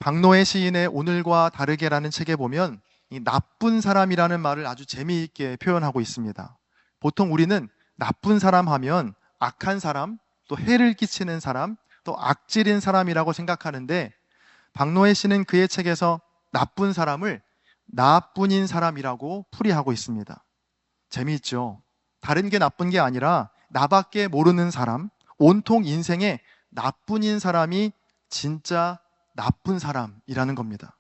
박노해 시인의 오늘과 다르게라는 책에 보면 이 나쁜 사람이라는 말을 아주 재미있게 표현하고 있습니다. 보통 우리는 나쁜 사람 하면 악한 사람, 또 해를 끼치는 사람, 또 악질인 사람이라고 생각하는데 박노해 시는 그의 책에서 나쁜 사람을 나뿐인 사람이라고 풀이하고 있습니다. 재미있죠? 다른 게 나쁜 게 아니라 나밖에 모르는 사람, 온통 인생에 나뿐인 사람이 진짜 나쁜 사람이라는 겁니다.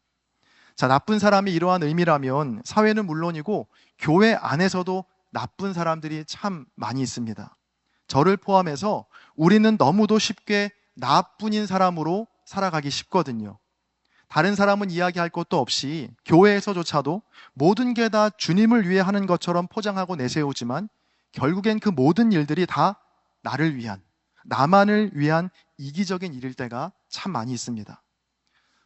자, 나쁜 사람이 이러한 의미라면 사회는 물론이고 교회 안에서도 나쁜 사람들이 참 많이 있습니다. 저를 포함해서 우리는 너무도 쉽게 나뿐인 사람으로 살아가기 쉽거든요. 다른 사람은 이야기할 것도 없이 교회에서조차도 모든 게 다 주님을 위해 하는 것처럼 포장하고 내세우지만 결국엔 그 모든 일들이 다 나를 위한, 나만을 위한 이기적인 일일 때가 참 많이 있습니다.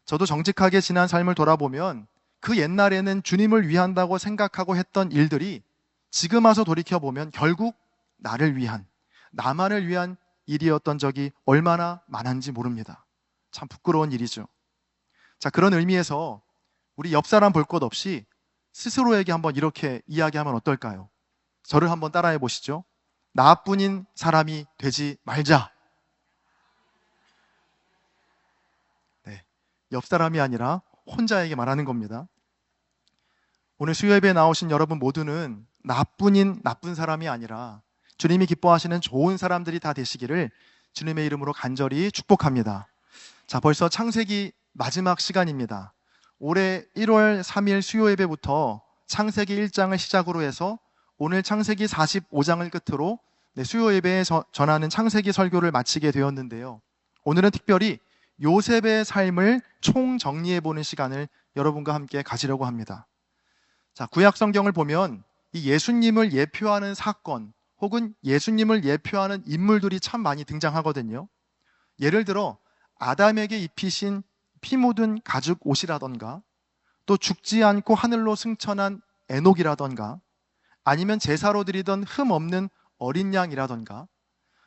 저도 정직하게 지난 삶을 돌아보면 그 옛날에는 주님을 위한다고 생각하고 했던 일들이 지금 와서 돌이켜보면 결국 나를 위한, 나만을 위한 일이었던 적이 얼마나 많은지 모릅니다. 참 부끄러운 일이죠. 자, 그런 의미에서 우리 옆 사람 볼 것 없이 스스로에게 한번 이렇게 이야기하면 어떨까요? 저를 한번 따라해 보시죠. 나뿐인 사람이 되지 말자. 네, 옆 사람이 아니라 혼자에게 말하는 겁니다. 오늘 수요예배에 나오신 여러분 모두는 나뿐인 나쁜 사람이 아니라 주님이 기뻐하시는 좋은 사람들이 다 되시기를 주님의 이름으로 간절히 축복합니다. 자, 벌써 창세기 마지막 시간입니다. 올해 1월 3일 수요예배부터 창세기 1장을 시작으로 해서 오늘 창세기 45장을 끝으로 수요예배에 전하는 창세기 설교를 마치게 되었는데요. 오늘은 특별히 요셉의 삶을 총정리해보는 시간을 여러분과 함께 가지려고 합니다. 자, 구약 성경을 보면 이 예수님을 예표하는 사건 혹은 예수님을 예표하는 인물들이 참 많이 등장하거든요. 예를 들어 아담에게 입히신 피 묻은 가죽 옷이라던가, 또 죽지 않고 하늘로 승천한 에녹이라던가, 아니면 제사로 드리던 흠 없는 어린 양이라던가,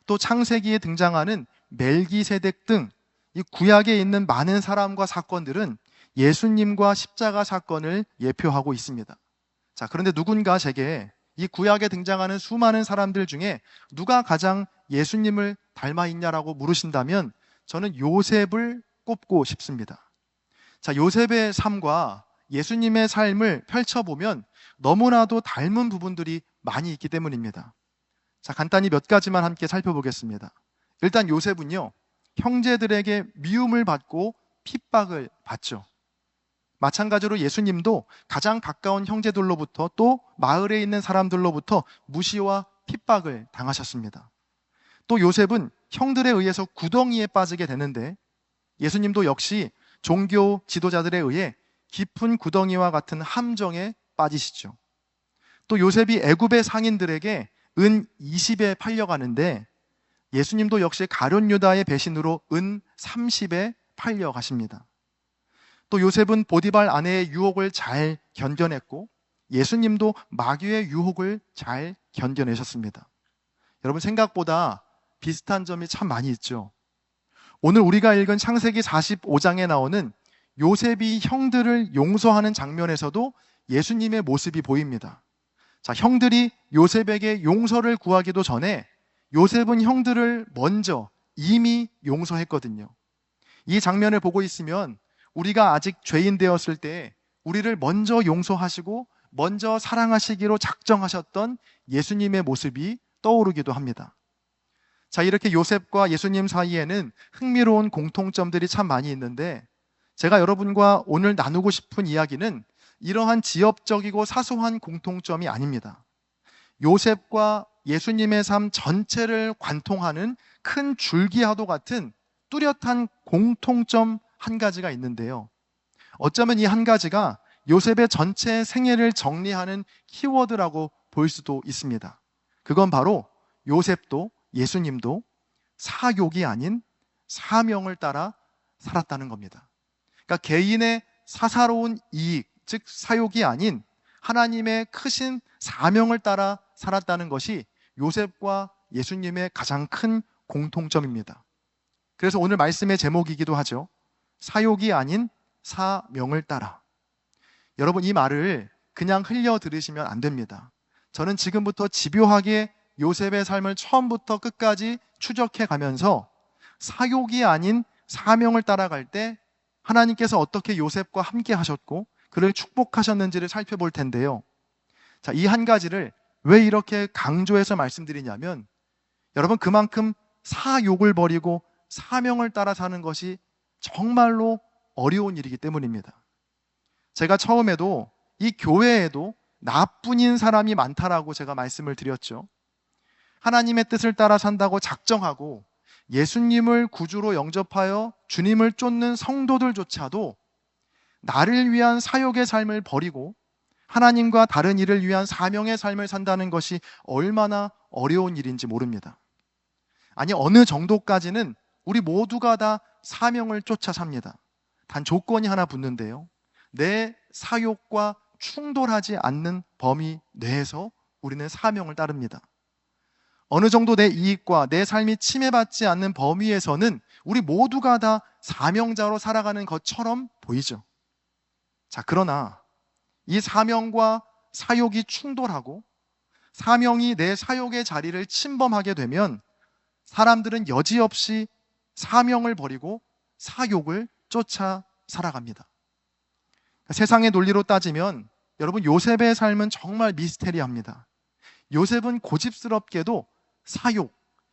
또 창세기에 등장하는 멜기세덱 등 이 구약에 있는 많은 사람과 사건들은 예수님과 십자가 사건을 예표하고 있습니다. 자, 그런데 누군가 제게 이 구약에 등장하는 수많은 사람들 중에 누가 가장 예수님을 닮아 있냐라고 물으신다면 저는 요셉을 꼽고 싶습니다. 자, 요셉의 삶과 예수님의 삶을 펼쳐보면 너무나도 닮은 부분들이 많이 있기 때문입니다. 자, 간단히 몇 가지만 함께 살펴보겠습니다. 일단 요셉은요, 형제들에게 미움을 받고 핍박을 받죠. 마찬가지로 예수님도 가장 가까운 형제들로부터 또 마을에 있는 사람들로부터 무시와 핍박을 당하셨습니다. 또 요셉은 형들에 의해서 구덩이에 빠지게 되는데 예수님도 역시 종교 지도자들에 의해 깊은 구덩이와 같은 함정에 빠지시죠. 또 요셉이 애굽의 상인들에게 은 20에 팔려가는데 예수님도 역시 가룟 유다의 배신으로 은 30에 팔려가십니다. 또 요셉은 보디발 아내의 유혹을 잘 견뎌냈고 예수님도 마귀의 유혹을 잘 견뎌내셨습니다. 여러분, 생각보다 비슷한 점이 참 많이 있죠. 오늘 우리가 읽은 창세기 45장에 나오는 요셉이 형들을 용서하는 장면에서도 예수님의 모습이 보입니다. 자, 형들이 요셉에게 용서를 구하기도 전에 요셉은 형들을 먼저 이미 용서했거든요. 이 장면을 보고 있으면 우리가 아직 죄인 되었을 때 우리를 먼저 용서하시고 먼저 사랑하시기로 작정하셨던 예수님의 모습이 떠오르기도 합니다. 자, 이렇게 요셉과 예수님 사이에는 흥미로운 공통점들이 참 많이 있는데 제가 여러분과 오늘 나누고 싶은 이야기는 이러한 지엽적이고 사소한 공통점이 아닙니다. 요셉과 예수님의 삶 전체를 관통하는 큰 줄기와도 같은 뚜렷한 공통점 한 가지가 있는데요. 어쩌면 이 한 가지가 요셉의 전체 생애를 정리하는 키워드라고 볼 수도 있습니다. 그건 바로 요셉도 예수님도 사욕이 아닌 사명을 따라 살았다는 겁니다. 그러니까 개인의 사사로운 이익, 즉 사욕이 아닌 하나님의 크신 사명을 따라 살았다는 것이 요셉과 예수님의 가장 큰 공통점입니다. 그래서 오늘 말씀의 제목이기도 하죠. 사욕이 아닌 사명을 따라. 여러분, 이 말을 그냥 흘려 들으시면 안 됩니다. 저는 지금부터 집요하게 요셉의 삶을 처음부터 끝까지 추적해 가면서 사욕이 아닌 사명을 따라갈 때 하나님께서 어떻게 요셉과 함께 하셨고 그를 축복하셨는지를 살펴볼 텐데요. 자, 이 한 가지를 왜 이렇게 강조해서 말씀드리냐면, 여러분, 그만큼 사욕을 버리고 사명을 따라 사는 것이 정말로 어려운 일이기 때문입니다. 제가 처음에도 이 교회에도 나뿐인 사람이 많다라고 제가 말씀을 드렸죠. 하나님의 뜻을 따라 산다고 작정하고 예수님을 구주로 영접하여 주님을 쫓는 성도들조차도 나를 위한 사욕의 삶을 버리고 하나님과 다른 일을 위한 사명의 삶을 산다는 것이 얼마나 어려운 일인지 모릅니다. 아니, 어느 정도까지는 우리 모두가 다 사명을 쫓아 삽니다. 단 조건이 하나 붙는데요. 내 사욕과 충돌하지 않는 범위 내에서 우리는 사명을 따릅니다. 어느 정도 내 이익과 내 삶이 침해받지 않는 범위에서는 우리 모두가 다 사명자로 살아가는 것처럼 보이죠. 자, 그러나 이 사명과 사욕이 충돌하고 사명이 내 사욕의 자리를 침범하게 되면 사람들은 여지없이 사명을 버리고 사욕을 쫓아 살아갑니다. 세상의 논리로 따지면 여러분, 요셉의 삶은 정말 미스테리합니다. 요셉은 고집스럽게도 사욕,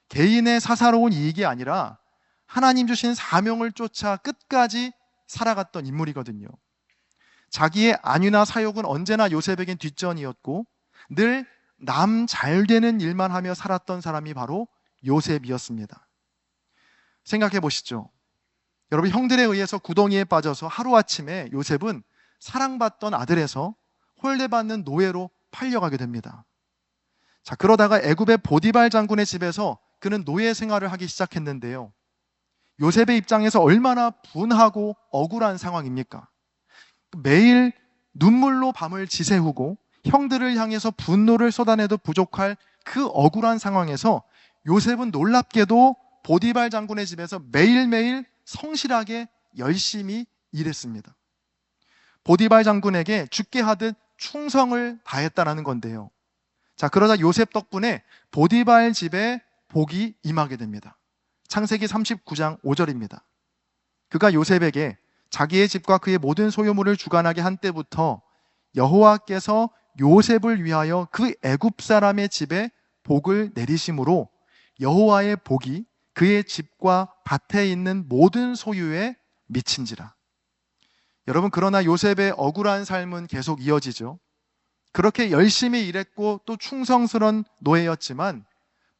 개인의 사사로운 이익이 아니라 하나님 주신 사명을 쫓아 끝까지 살아갔던 인물이거든요. 자기의 안위나 사욕은 언제나 요셉에겐 뒷전이었고 늘 남 잘 되는 일만 하며 살았던 사람이 바로 요셉이었습니다. 생각해 보시죠. 여러분, 형들에 의해서 구덩이에 빠져서 하루아침에 요셉은 사랑받던 아들에서 홀대받는 노예로 팔려가게 됩니다. 자, 그러다가 애굽의 보디발 장군의 집에서 그는 노예 생활을 하기 시작했는데요. 요셉의 입장에서 얼마나 분하고 억울한 상황입니까? 매일 눈물로 밤을 지새우고 형들을 향해서 분노를 쏟아내도 부족할 그 억울한 상황에서 요셉은 놀랍게도 보디발 장군의 집에서 매일매일 성실하게 열심히 일했습니다. 보디발 장군에게 죽게 하듯 충성을 다했다라는 건데요. 자, 그러다 요셉 덕분에 보디발 집에 복이 임하게 됩니다. 창세기 39장 5절입니다. 그가 요셉에게 자기의 집과 그의 모든 소유물을 주관하게 한 때부터 여호와께서 요셉을 위하여 그 애굽 사람의 집에 복을 내리심으로 여호와의 복이 그의 집과 밭에 있는 모든 소유에 미친지라. 여러분, 그러나 요셉의 억울한 삶은 계속 이어지죠. 그렇게 열심히 일했고 또 충성스러운 노예였지만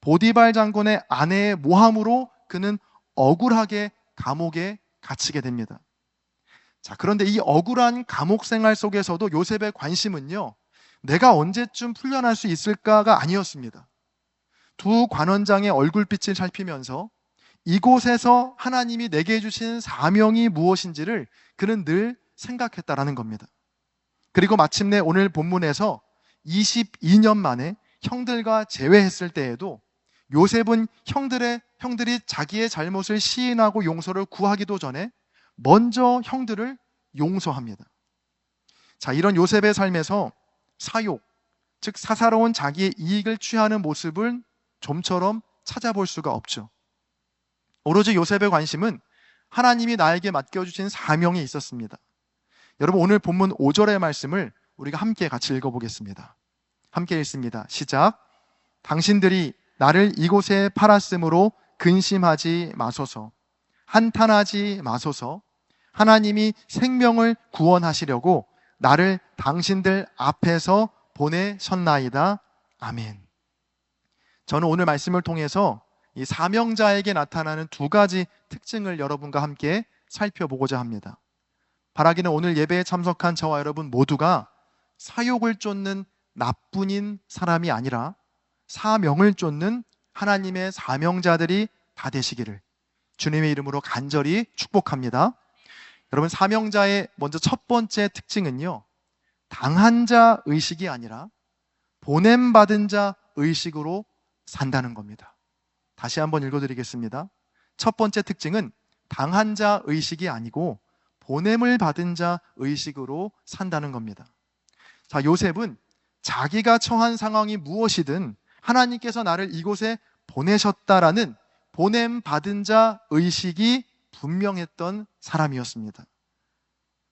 보디발 장군의 아내의 모함으로 그는 억울하게 감옥에 갇히게 됩니다. 자, 그런데 이 억울한 감옥 생활 속에서도 요셉의 관심은요, 내가 언제쯤 풀려날 수 있을까가 아니었습니다. 두 관원장의 얼굴빛을 살피면서 이곳에서 하나님이 내게 주신 사명이 무엇인지를 그는 늘 생각했다라는 겁니다. 그리고 마침내 오늘 본문에서 22년 만에 형들과 재회했을 때에도 요셉은 형들이 자기의 잘못을 시인하고 용서를 구하기도 전에 먼저 형들을 용서합니다. 자, 이런 요셉의 삶에서 사욕, 즉 사사로운 자기의 이익을 취하는 모습을 좀처럼 찾아볼 수가 없죠. 오로지 요셉의 관심은 하나님이 나에게 맡겨주신 사명이 있었습니다. 여러분, 오늘 본문 5절의 말씀을 우리가 함께 같이 읽어보겠습니다. 함께 읽습니다. 시작. 당신들이 나를 이곳에 팔았으므로 근심하지 마소서. 한탄하지 마소서. 하나님이 생명을 구원하시려고 나를 당신들 앞에서 보내셨나이다. 아멘. 저는 오늘 말씀을 통해서 이 사명자에게 나타나는 두 가지 특징을 여러분과 함께 살펴보고자 합니다. 바라기는 오늘 예배에 참석한 저와 여러분 모두가 사욕을 쫓는 나뿐인 사람이 아니라 사명을 쫓는 하나님의 사명자들이 다 되시기를 주님의 이름으로 간절히 축복합니다. 여러분, 사명자의 먼저 첫 번째 특징은요, 당한 자 의식이 아니라 보냄받은 자 의식으로 산다는 겁니다. 다시 한번 읽어드리겠습니다. 첫 번째 특징은 당한 자 의식이 아니고 보냄을 받은 자 의식으로 산다는 겁니다. 자, 요셉은 자기가 처한 상황이 무엇이든 하나님께서 나를 이곳에 보내셨다라는 보냄 받은 자 의식이 분명했던 사람이었습니다.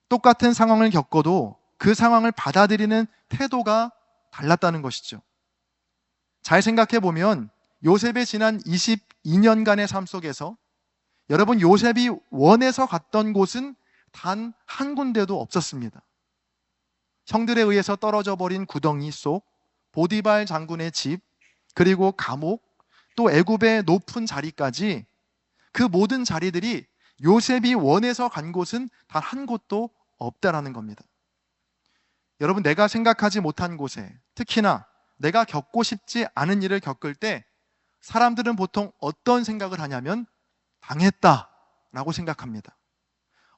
똑같은 상황을 겪어도 그 상황을 받아들이는 태도가 달랐다는 것이죠. 잘 생각해 보면 요셉의 지난 22년간의 삶 속에서 여러분, 요셉이 원해서 갔던 곳은 단 한 군데도 없었습니다. 형들에 의해서 떨어져 버린 구덩이 속, 보디발 장군의 집, 그리고 감옥, 또 애굽의 높은 자리까지, 그 모든 자리들이 요셉이 원해서 간 곳은 단 한 곳도 없다라는 겁니다. 여러분, 내가 생각하지 못한 곳에, 특히나 내가 겪고 싶지 않은 일을 겪을 때 사람들은 보통 어떤 생각을 하냐면 당했다라고 생각합니다.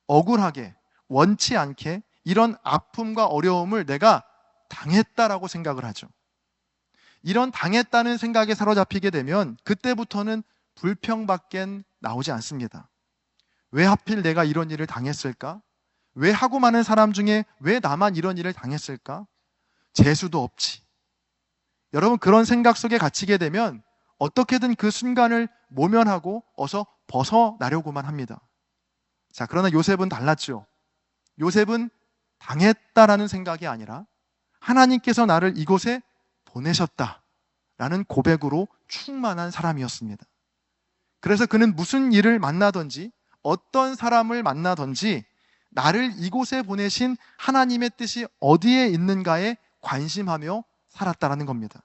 억울하게, 원치 않게 이런 아픔과 어려움을 내가 당했다라고 생각을 하죠. 이런 당했다는 생각에 사로잡히게 되면 그때부터는 불평밖엔 나오지 않습니다. 왜 하필 내가 이런 일을 당했을까? 왜 하고 많은 사람 중에 왜 나만 이런 일을 당했을까? 재수도 없지. 여러분, 그런 생각 속에 갇히게 되면 어떻게든 그 순간을 모면하고 어서 벗어나려고만 합니다. 자, 그러나 요셉은 달랐죠. 요셉은 당했다라는 생각이 아니라 하나님께서 나를 이곳에 보내셨다라는 고백으로 충만한 사람이었습니다. 그래서 그는 무슨 일을 만나든지 어떤 사람을 만나든지 나를 이곳에 보내신 하나님의 뜻이 어디에 있는가에 관심하며 살았다라는 겁니다.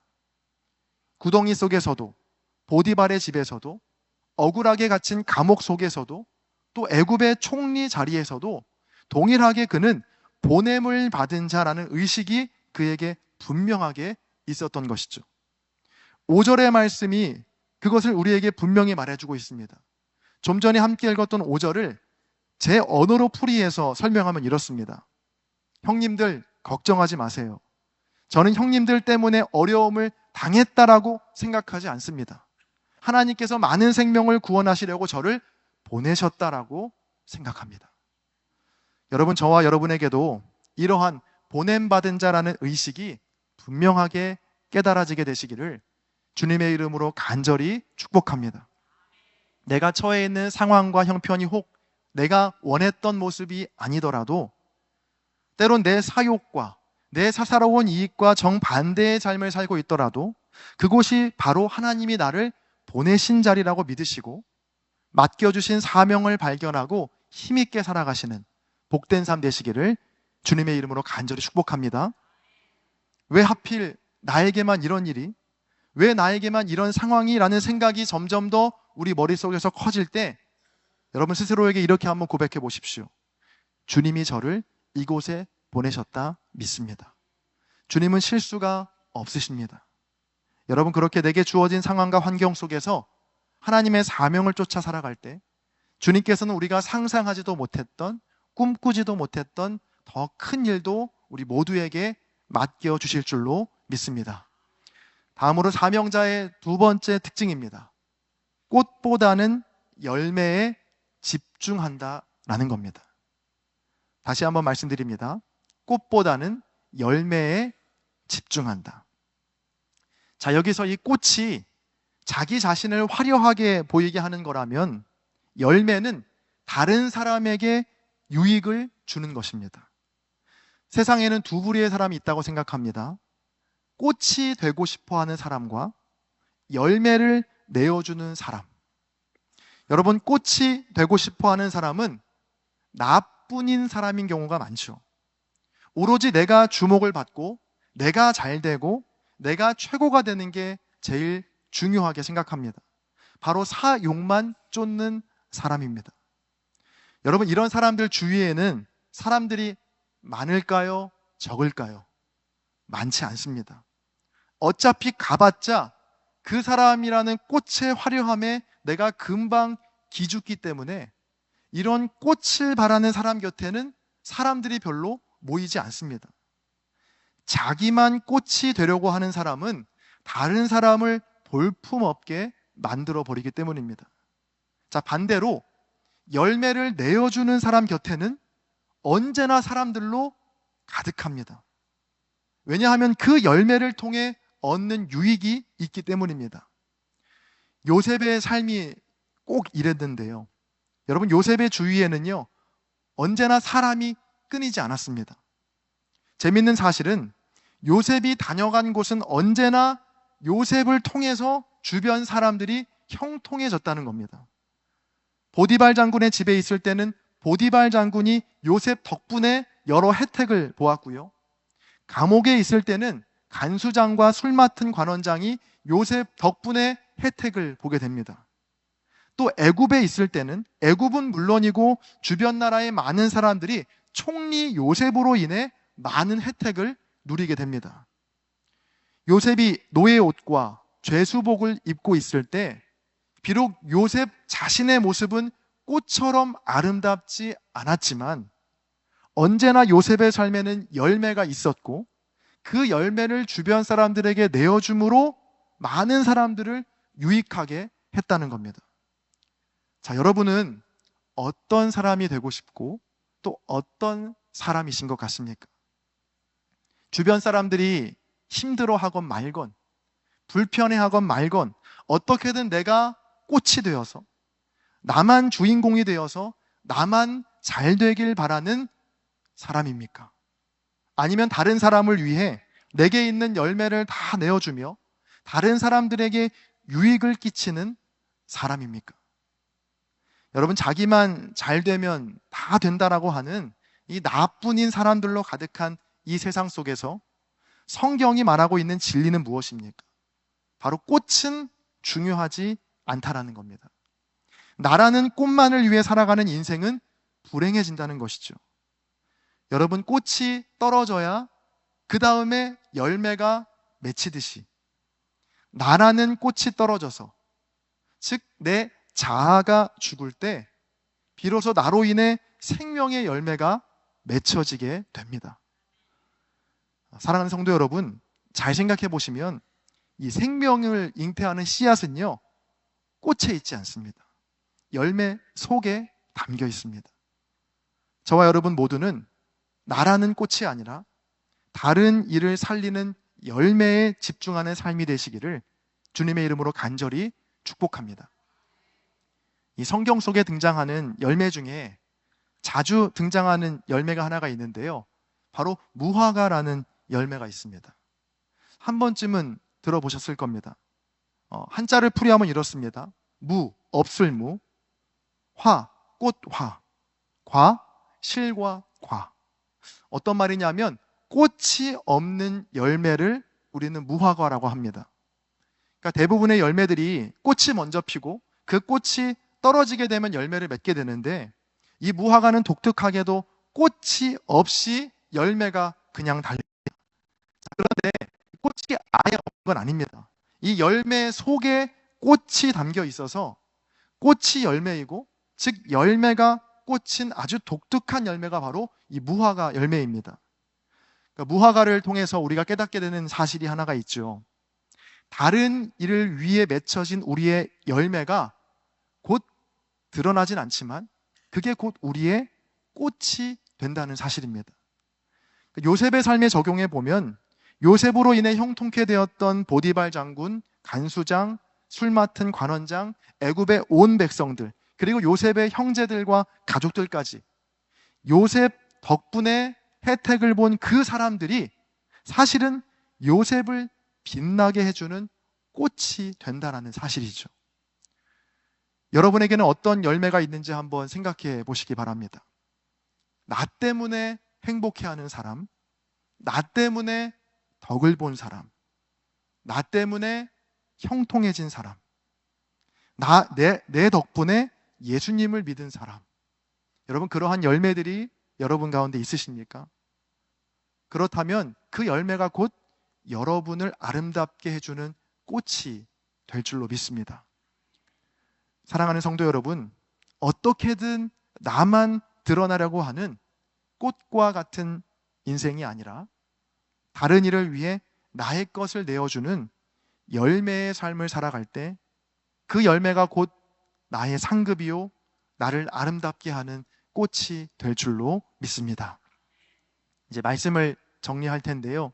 구덩이 속에서도, 보디발의 집에서도, 억울하게 갇힌 감옥 속에서도, 또 애굽의 총리 자리에서도 동일하게 그는 보냄을 받은 자라는 의식이 그에게 분명하게 있었던 것이죠. 5절의 말씀이 그것을 우리에게 분명히 말해주고 있습니다. 좀 전에 함께 읽었던 5절을 제 언어로 풀이해서 설명하면 이렇습니다. 형님들, 걱정하지 마세요. 저는 형님들 때문에 어려움을 당했다라고 생각하지 않습니다. 하나님께서 많은 생명을 구원하시려고 저를 보내셨다라고 생각합니다. 여러분, 저와 여러분에게도 이러한 보냄받은 자라는 의식이 분명하게 깨달아지게 되시기를 주님의 이름으로 간절히 축복합니다. 내가 처해 있는 상황과 형편이 혹 내가 원했던 모습이 아니더라도 때론 내 사욕과 내 사사로운 이익과 정반대의 삶을 살고 있더라도 그곳이 바로 하나님이 나를 보내신 자리라고 믿으시고 맡겨주신 사명을 발견하고 힘있게 살아가시는 복된 삶 되시기를 주님의 이름으로 간절히 축복합니다. 왜 하필 나에게만 이런 일이, 왜 나에게만 이런 상황이라는 생각이 점점 더 우리 머릿속에서 커질 때 여러분 스스로에게 이렇게 한번 고백해 보십시오. 주님이 저를 이곳에 보내셨다 믿습니다. 주님은 실수가 없으십니다. 여러분, 그렇게 내게 주어진 상황과 환경 속에서 하나님의 사명을 쫓아 살아갈 때 주님께서는 우리가 상상하지도 못했던, 꿈꾸지도 못했던 더 큰 일도 우리 모두에게 맡겨주실 줄로 믿습니다. 다음으로 사명자의 두 번째 특징입니다. 꽃보다는 열매에 집중한다라는 겁니다. 다시 한번 말씀드립니다. 꽃보다는 열매에 집중한다. 자, 여기서 이 꽃이 자기 자신을 화려하게 보이게 하는 거라면 열매는 다른 사람에게 유익을 주는 것입니다. 세상에는 두 부류의 사람이 있다고 생각합니다. 꽃이 되고 싶어 하는 사람과 열매를 내어주는 사람. 여러분, 꽃이 되고 싶어 하는 사람은 나뿐인 사람인 경우가 많죠. 오로지 내가 주목을 받고 내가 잘 되고 내가 최고가 되는 게 제일 중요하게 생각합니다. 바로 사욕만 쫓는 사람입니다. 여러분, 이런 사람들 주위에는 사람들이 많을까요? 적을까요? 많지 않습니다. 어차피 가봤자 그 사람이라는 꽃의 화려함에 내가 금방 기죽기 때문에 이런 꽃을 바라는 사람 곁에는 사람들이 별로 모이지 않습니다. 자기만 꽃이 되려고 하는 사람은 다른 사람을 볼품없게 만들어 버리기 때문입니다. 자, 반대로 열매를 내어주는 사람 곁에는 언제나 사람들로 가득합니다. 왜냐하면 그 열매를 통해 얻는 유익이 있기 때문입니다. 요셉의 삶이 꼭 이랬는데요. 여러분, 요셉의 주위에는요, 언제나 사람이 끊이지 않았습니다. 재밌는 사실은 요셉이 다녀간 곳은 언제나 요셉을 통해서 주변 사람들이 형통해졌다는 겁니다. 보디발 장군의 집에 있을 때는 보디발 장군이 요셉 덕분에 여러 혜택을 보았고요. 감옥에 있을 때는 간수장과 술 맡은 관원장이 요셉 덕분에 혜택을 보게 됩니다. 또 애굽에 있을 때는 애굽은 물론이고 주변 나라의 많은 사람들이 총리 요셉으로 인해 많은 혜택을 누리게 됩니다. 요셉이 노예 옷과 죄수복을 입고 있을 때 비록 요셉 자신의 모습은 꽃처럼 아름답지 않았지만 언제나 요셉의 삶에는 열매가 있었고 그 열매를 주변 사람들에게 내어줌으로 많은 사람들을 유익하게 했다는 겁니다. 자, 여러분은 어떤 사람이 되고 싶고 또 어떤 사람이신 것 같습니까? 주변 사람들이 힘들어하건 말건 불편해하건 말건 어떻게든 내가 꽃이 되어서 나만 주인공이 되어서 나만 잘 되길 바라는 사람입니까? 아니면 다른 사람을 위해 내게 있는 열매를 다 내어주며 다른 사람들에게 유익을 끼치는 사람입니까? 여러분, 자기만 잘 되면 다 된다라고 하는 이 나뿐인 사람들로 가득한 이 세상 속에서 성경이 말하고 있는 진리는 무엇입니까? 바로 꽃은 중요하지 않다라는 겁니다. 나라는 꽃만을 위해 살아가는 인생은 불행해진다는 것이죠. 여러분, 꽃이 떨어져야 그 다음에 열매가 맺히듯이 나라는 꽃이 떨어져서, 즉 내 자아가 죽을 때 비로소 나로 인해 생명의 열매가 맺혀지게 됩니다. 사랑하는 성도 여러분, 잘 생각해 보시면 이 생명을 잉태하는 씨앗은요, 꽃에 있지 않습니다. 열매 속에 담겨 있습니다. 저와 여러분 모두는 나라는 꽃이 아니라 다른 일을 살리는 열매에 집중하는 삶이 되시기를 주님의 이름으로 간절히 축복합니다. 이 성경 속에 등장하는 열매 중에 자주 등장하는 열매가 하나가 있는데요. 바로 무화과라는 열매가 있습니다. 한 번쯤은 들어보셨을 겁니다. 한자를 풀이하면 이렇습니다. 무, 없을 무, 화, 꽃화, 과, 실과 과. 어떤 말이냐면 꽃이 없는 열매를 우리는 무화과라고 합니다. 그러니까 대부분의 열매들이 꽃이 먼저 피고 그 꽃이 떨어지게 되면 열매를 맺게 되는데 이 무화과는 독특하게도 꽃이 없이 열매가 그냥 달립니다. 그런데 꽃이 아예 없는 건 아닙니다. 이 열매 속에 꽃이 담겨 있어서 꽃이 열매이고, 즉 열매가 꽃인 아주 독특한 열매가 바로 이 무화과 열매입니다. 그러니까 무화과를 통해서 우리가 깨닫게 되는 사실이 하나가 있죠. 다른 일을 위해 맺혀진 우리의 열매가 곧 드러나진 않지만 그게 곧 우리의 꽃이 된다는 사실입니다. 요셉의 삶에 적용해 보면 요셉으로 인해 형통케 되었던 보디발 장군, 간수장, 술 맡은 관원장, 애굽의 온 백성들, 그리고 요셉의 형제들과 가족들까지 요셉 덕분에 혜택을 본 그 사람들이 사실은 요셉을 빛나게 해주는 꽃이 된다는 사실이죠. 여러분에게는 어떤 열매가 있는지 한번 생각해 보시기 바랍니다. 나 때문에 행복해하는 사람, 나 때문에 덕을 본 사람, 나 때문에 형통해진 사람, 내 덕분에 예수님을 믿은 사람. 여러분, 그러한 열매들이 여러분 가운데 있으십니까? 그렇다면 그 열매가 곧 여러분을 아름답게 해주는 꽃이 될 줄로 믿습니다. 사랑하는 성도 여러분, 어떻게든 나만 드러나려고 하는 꽃과 같은 인생이 아니라 다른 일을 위해 나의 것을 내어주는 열매의 삶을 살아갈 때 그 열매가 곧 나의 상급이요, 나를 아름답게 하는 꽃이 될 줄로 믿습니다. 이제 말씀을 정리할 텐데요.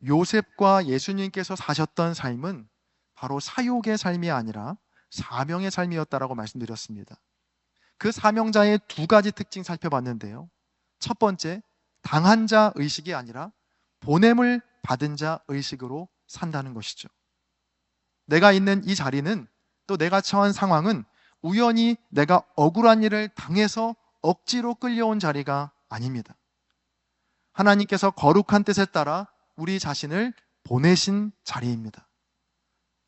요셉과 예수님께서 사셨던 삶은 바로 사욕의 삶이 아니라 사명의 삶이었다라고 말씀드렸습니다. 그 사명자의 두 가지 특징 살펴봤는데요. 첫 번째, 당한 자 의식이 아니라 보냄을 받은 자 의식으로 산다는 것이죠. 내가 있는 이 자리는, 또 내가 처한 상황은 우연히 내가 억울한 일을 당해서 억지로 끌려온 자리가 아닙니다. 하나님께서 거룩한 뜻에 따라 우리 자신을 보내신 자리입니다.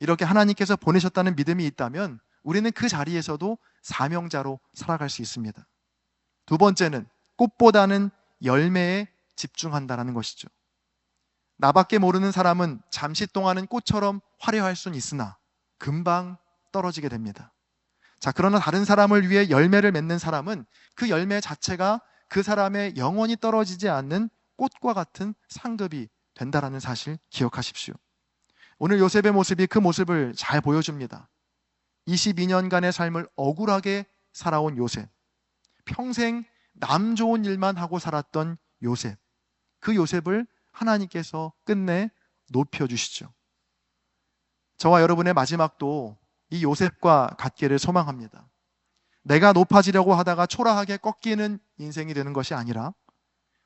이렇게 하나님께서 보내셨다는 믿음이 있다면 우리는 그 자리에서도 사명자로 살아갈 수 있습니다. 두 번째는 꽃보다는 열매에 집중한다는 것이죠. 나밖에 모르는 사람은 잠시 동안은 꽃처럼 화려할 수는 있으나 금방 떨어지게 됩니다. 자, 그러나 다른 사람을 위해 열매를 맺는 사람은 그 열매 자체가 그 사람의 영원히 떨어지지 않는 꽃과 같은 상급이 된다라는 사실 기억하십시오. 오늘 요셉의 모습이 그 모습을 잘 보여줍니다. 22년간의 삶을 억울하게 살아온 요셉, 평생 남 좋은 일만 하고 살았던 요셉, 그 요셉을 하나님께서 끝내 높여주시죠. 저와 여러분의 마지막도 이 요셉과 같기를 소망합니다. 내가 높아지려고 하다가 초라하게 꺾이는 인생이 되는 것이 아니라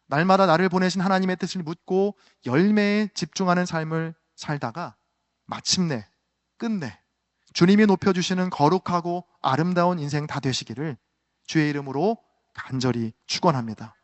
날마다 나를 보내신 하나님의 뜻을 묻고 열매에 집중하는 삶을 살다가 마침내 끝내 주님이 높여주시는 거룩하고 아름다운 인생 다 되시기를 주의 이름으로 간절히 축원합니다.